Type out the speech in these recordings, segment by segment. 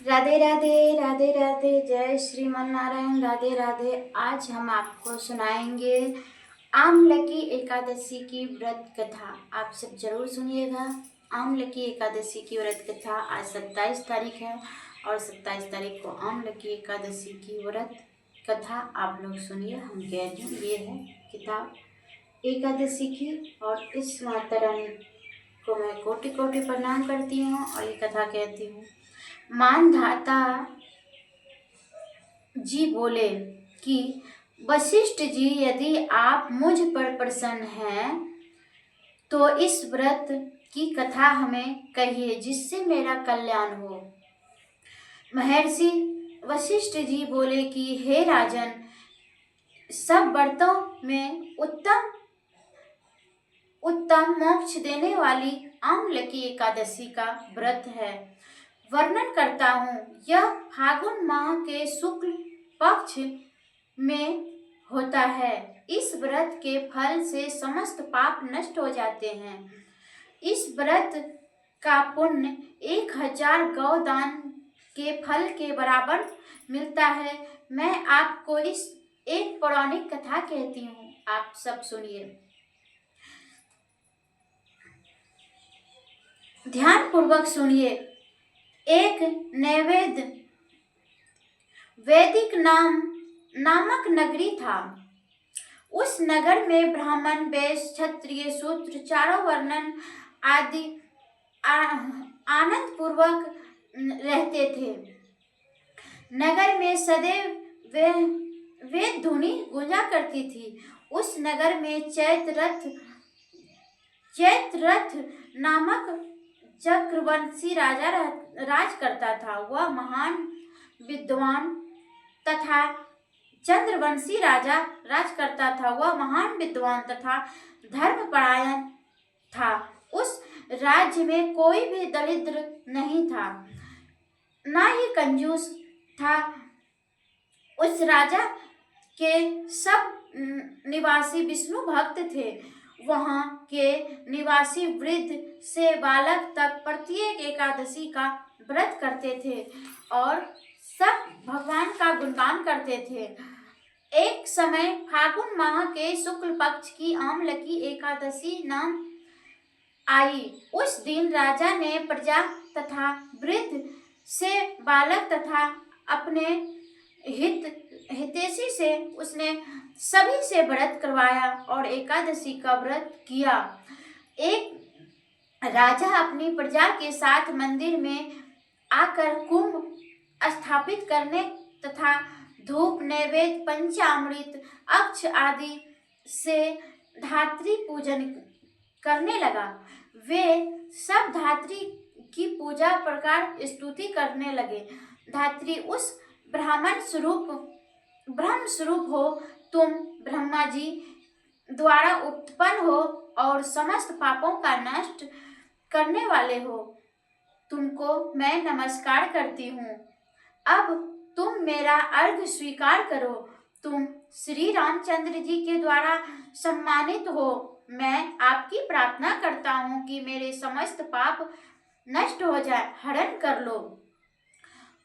राधे राधे राधे राधे जय श्रीमन नारायण। राधे राधे। आज हम आपको सुनाएंगे आमलकी एकादशी की व्रत कथा। आप सब जरूर सुनिएगा। आमलकी एकादशी की व्रत कथा आज 27 तारीख है और 27 तारीख को आमलकी एकादशी की व्रत कथा आप लोग सुनिए। हम कह रहे हैं ये है किताब एकादशी की, और इस माता रानी को मैं कोटि कोटि प्रणाम करती हूँ और ये कथा कहती हूँ। मानधाता जी बोले कि वशिष्ठ जी, यदि आप मुझ पर प्रसन्न हैं तो इस व्रत की कथा हमें कहिए जिससे मेरा कल्याण हो। महर्षि वशिष्ठ जी बोले कि हे राजन, सब व्रतों में उत्तम मोक्ष देने वाली आमलकी एकादशी का व्रत है। वर्णन करता हूँ। यह फागुन माह के शुक्ल पक्ष में होता है। इस व्रत के फल से समस्त पाप नष्ट हो जाते हैं। इस व्रत का पुण्य 1000 गौदान के फल के बराबर मिलता है। मैं आपको इस एक पौराणिक कथा कहती हूँ, आप सब सुनिए। ध्यान पूर्वक सुनिए। एक नैवेद्य वैदिक नामक नगरी था। उस नगर में ब्राह्मण, वैश्य, क्षत्रिय, शूद्र चारों वर्ण आदि आनंद पूर्वक रहते थे। नगर में सदैव वेद धुनी गूंजा करती थी। उस नगर में चैत्र रथ नामक चक्रवंशी राजा राज करता था। वह महान विद्वान तथा चंद्रवंशी राजा राज करता था। वह महान विद्वान तथा धर्मपरायण था। उस राज्य में कोई भी दरिद्र नहीं था, ना ही कंजूस था। उस राजा के सब निवासी विष्णु भक्त थे। वहाँ के निवासी वृद्ध से बालक तक प्रत्येक एकादशी का व्रत करते थे और सब भगवान का गुणगान करते थे। एक समय फागुन माह के शुक्ल पक्ष की आमलकी एकादशी नाम आई। उस दिन राजा ने प्रजा तथा वृद्ध से बालक तथा अपने हितैषी से उसने सभी से व्रत करवाया और एकादशी का व्रत किया। एक राजा अपनी प्रजा के साथ मंदिर में आकर कुंभ स्थापित करने तथा धूप, नैवेद्य, पंचामृत, अक्ष आदि से धात्री पूजन करने लगा। वे सब धात्री की पूजा प्रकार स्तुति करने लगे। धात्री, उस ब्रह्म स्वरूप हो, तुम ब्रह्मा जी द्वारा उत्पन्न हो और समस्त पापों का नष्ट करने वाले हो। तुमको मैं नमस्कार करती हूँ। अब तुम मेरा अर्घ्य स्वीकार करो। तुम श्री रामचंद्र जी के द्वारा सम्मानित हो। मैं आपकी प्रार्थना करता हूँ कि मेरे समस्त पाप नष्ट हो जाए, हरण कर लो।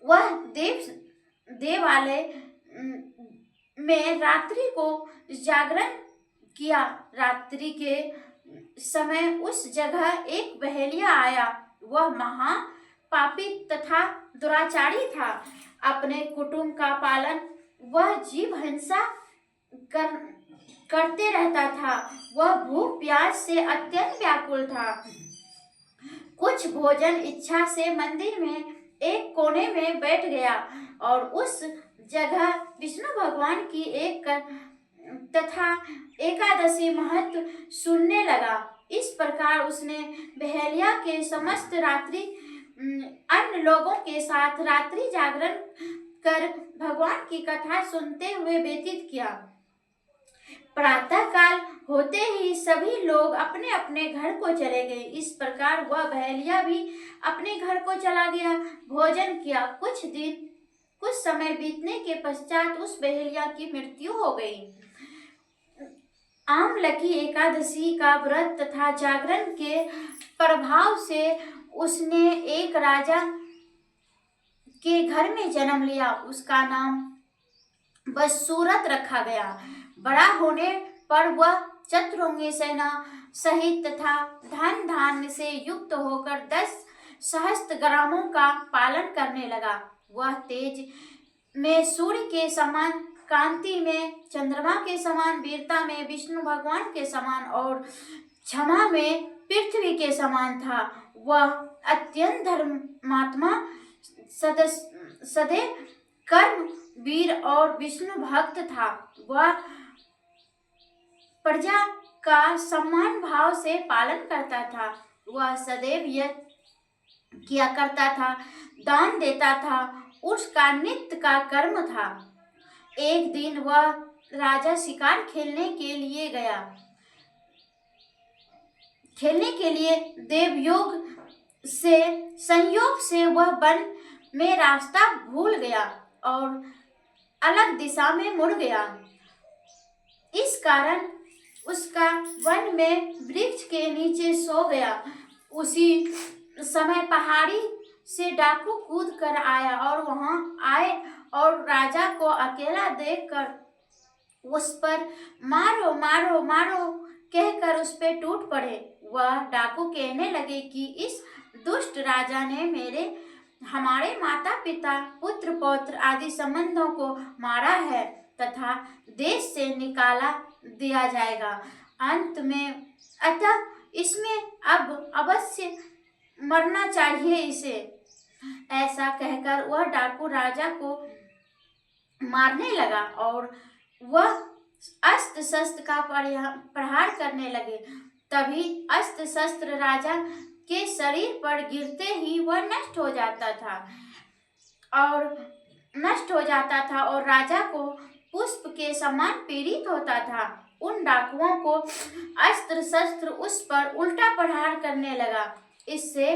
वह देवालय में रात्रि को जागरण किया। रात्रि के समय उस जगह एक बहेलिया आया। वह महा पापी तथा दुराचारी था। अपने कुटुंब का पालन वह जीव हिंसा करते रहता था। वह भूख प्यास से अत्यंत व्याकुल था। कुछ भोजन इच्छा से मंदिर में एक कोने में बैठ गया और उस जगह विष्णु भगवान की एक तथा एकादशी महत्व सुनने लगा। इस प्रकार उसने बहेलिया के समस्त रात्रि अन्य लोगों के साथ रात्रि जागरण कर भगवान की कथा सुनते हुए व्यतीत किया। प्रातः काल होते ही सभी लोग अपने अपने घर को चले गए। इस प्रकार वह बहेलिया भी अपने घर को चला गया। भोजन किया। कुछ समय बीतने के पश्चात उस बहेलिया की मृत्यु हो गई। आमलकी एकादशी का व्रत तथा जागरण के प्रभाव से उसने एक राजा के घर में जन्म लिया। उसका नाम बसूरत रखा गया। बड़ा होने पर वह चतुरंगी सेना सहित तथा धन धान्य से युक्त होकर 10 सहस्त्र ग्रामों का पालन करने लगा। वह तेज में सूर्य के समान, कांति में चंद्रमा के समान, वीरता में विष्णु भगवान के समान और क्षमा में पृथ्वी के समान था। वह अत्यंत धर्मात्मा, सदैव कर्म वीर और विष्णु भक्त था। वह प्रजा का सम्मान भाव से पालन करता था। वह सदैव यज्ञ किया करता था, दान देता था, उसका नित्य का कर्म था। एक दिन वह राजा शिकार खेलने के लिए देवयोग से संयोग से वह वन में रास्ता भूल गया और अलग दिशा में मुड़ गया। इस कारण उसका वन में वृक्ष के नीचे सो गया। उसी समय पहाड़ी से डाकू कूद कर आया और वहां आए और राजा को अकेला देखकर उस पर मारो मारो मारो कहकर उस पे टूट पड़े। वह डाकू कहने लगे कि इस दुष्ट राजा ने हमारे माता पिता, पुत्र पौत्र आदि संबंधों को मारा है तथा देश से निकाला दिया जाएगा अंत में, अतः इसमें अब अवश्य मरना चाहिए इसे। ऐसा कहकर वह डाकू राजा को मारने लगा और वह अस्त्र शस्त्र का प्रहार करने लगे। तभी अस्त्र शस्त्र राजा के शरीर पर गिरते ही वह नष्ट हो जाता था और राजा को पुष्प के समान पीड़ित होता था। उन डाकुओं को अस्त्र शस्त्र उस पर उल्टा प्रहार करने लगा। इससे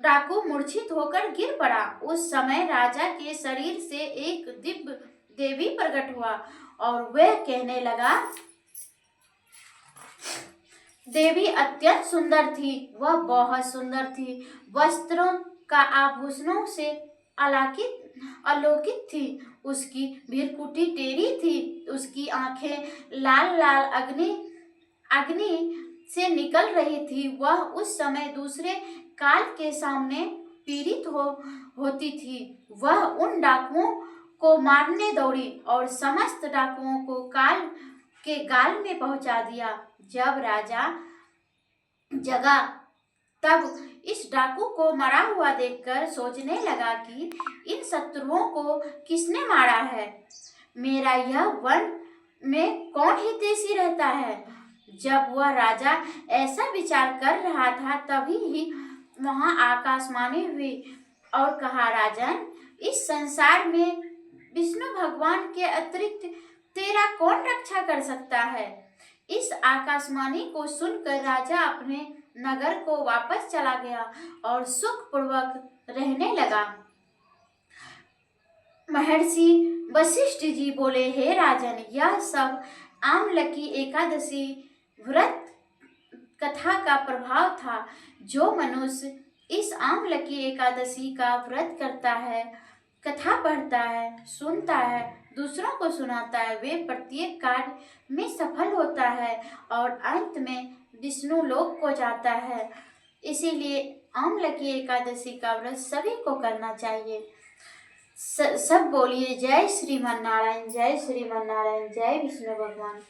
डाकू मूर्छित होकर गिर पड़ा। उस समय राजा के शरीर से एक दिव्य देवी प्रकट हुआ और वह कहने लगा, देवी अत्यंत सुंदर थी। वह बहुत सुंदर थी, वस्त्रों का आभूषणों से आलोकित थी। उसकी भृकुटी टेढ़ी थी, उसकी आंखें लाल लाल अग्नि से निकल रही थी। वह उस समय दूसरे काल के सामने पीड़ित होती थी। वह उन डाकुओं को मारने दौड़ी और समस्त डाकुओं को काल के गाल में पहुंचा दिया। जब राजा जगा तब इस डाकू को मरा हुआ देखकर सोचने लगा कि इन शत्रुओं को किसने मारा है। मेरा यह वन में कौन हितैषी रहता है। जब वह राजा ऐसा विचार कर रहा था तभी ही वहां आकाशवाणी हुई और कहा, राजन, इस संसार में विष्णु भगवान के अतिरिक्त तेरा कौन रक्षा कर सकता है। इस आकाशवाणी को सुनकर राजा अपने नगर को वापस चला गया और सुखपूर्वक रहने लगा। महर्षि वशिष्ठ जी बोले, हे राजन, यह सब आमलकी एकादशी व्रत कथा का प्रभाव था। जो मनुष्य इस आमलकी एकादशी का व्रत करता है, कथा पढ़ता है, सुनता है, दूसरों को सुनाता है, वे प्रत्येक कार्य में सफल होता है और अंत में विष्णु लोक को जाता है। इसीलिए आमलकी एकादशी का व्रत सभी को करना चाहिए। सब बोलिए, जय श्रीमन नारायण, जय श्रीमन नारायण, जय विष्णु भगवान।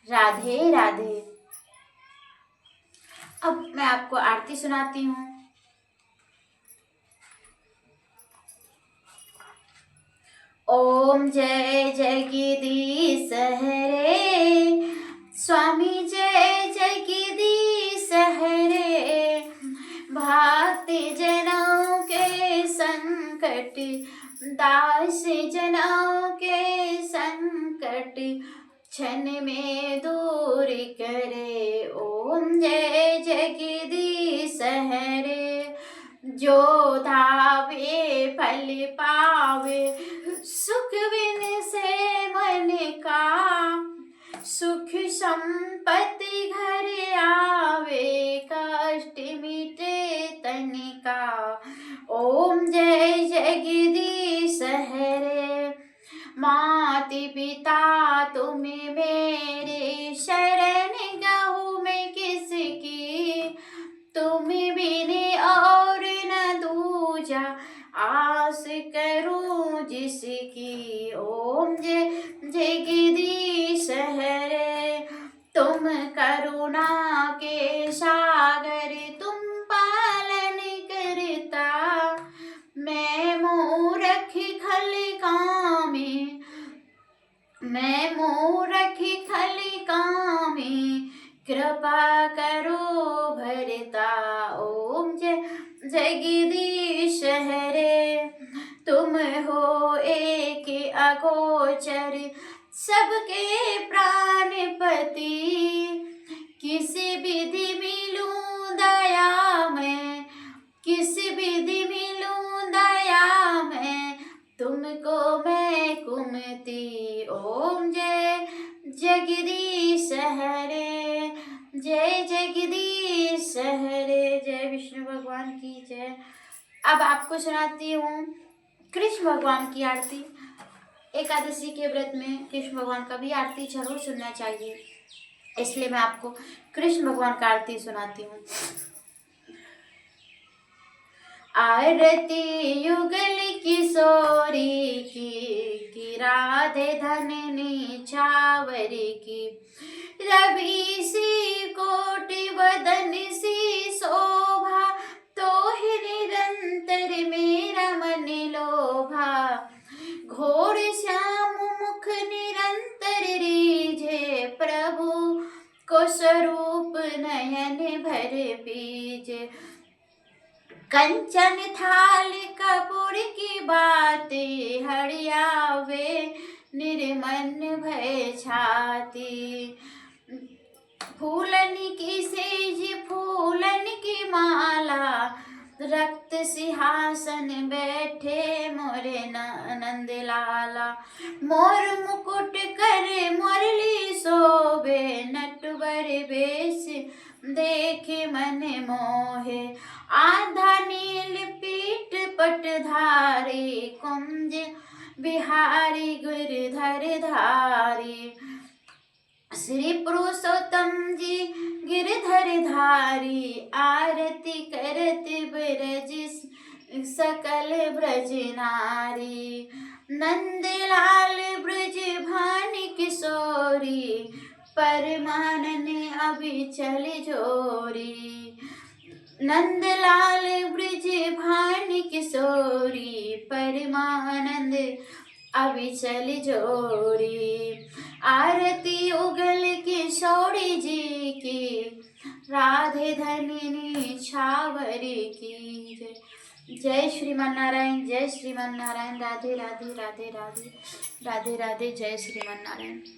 राधे राधे। अब मैं आपको आरती सुनाती हूँ। ओम जय जगदीश हरे, स्वामी जय जगदीश हरे। भक्ति जनों के संकट, दास जनों के संकट क्षण में दूर करे। ओम जय जगदीश हरे। जो धावे फल पावे, सुख बिन से मन का, सुख संपत्ति घर आवे, कष्ट मिटे तन का। ओम जय जगदीश पिता तुम्हें मेरे शरण गहूँ मैं किसकी, तुम्हें बिने और न दूजा आस करूं जिसकी। ओम जय जगदीश हरे, तुम करुणा के सागर तुम पालन करता, मैं मूर्ख खलिका में, मैं मूर्ख खलिका में कृपा करो भरता। ओम जय जगदीश हरे, तुम हो एक अगोचर सबके प्राणपति, किसी विधि मिलूं दया में, किसी विधि मिलूं दया में, तुमको मैं कुमति। ओम जय जगदीश हरे, जय जगदीश हरे। जय विष्णु भगवान की जय। अब आपको सुनाती हूँ कृष्ण भगवान की आरती। एकादशी के व्रत में कृष्ण भगवान का भी आरती जरूर सुनना चाहिए, इसलिए मैं आपको कृष्ण भगवान का आरती सुनाती हूँ। आरती युगल किशोरी की राधे धननी छावर की, रवि सी कोटि वदन सी शोभा, तो ही निरंतर मेरा मन लोभा, घोर श्याम मुख निरंतर रीझे, प्रभु को स्वरूप नयन भर बीजे, कंचन थाल कपूर की बातें हरियावे, निर्मन भय छाती, फूलन की सेज फूलन की माला, रक्त सिंहासन बैठे मोरे नंद लाला, मोर मुकुट कर मुरली शोभे, नटवर बेश देखे मन मोहे, आधा नील पीठ पटधारी, कुंज बिहारी गिरधर धारी, श्री पुरुषोत्तम जी गिरधर धारी, आरती करत ब्रज सकल ब्रज नारी, नंदलाल ब्रज भानु किशोरी, परमानंद अभिचल जोरी, नंदलाल ब्रज भानु किशोरी, परमानंद अभिचल जोरी, आरती उगल किशोरी जी की, राधे धनिनी छावर की जय। जय श्रीमान नारायण, जय श्रीमान नारायण, राधे राधे राधे राधे राधे राधे, जय श्रीमान नारायण।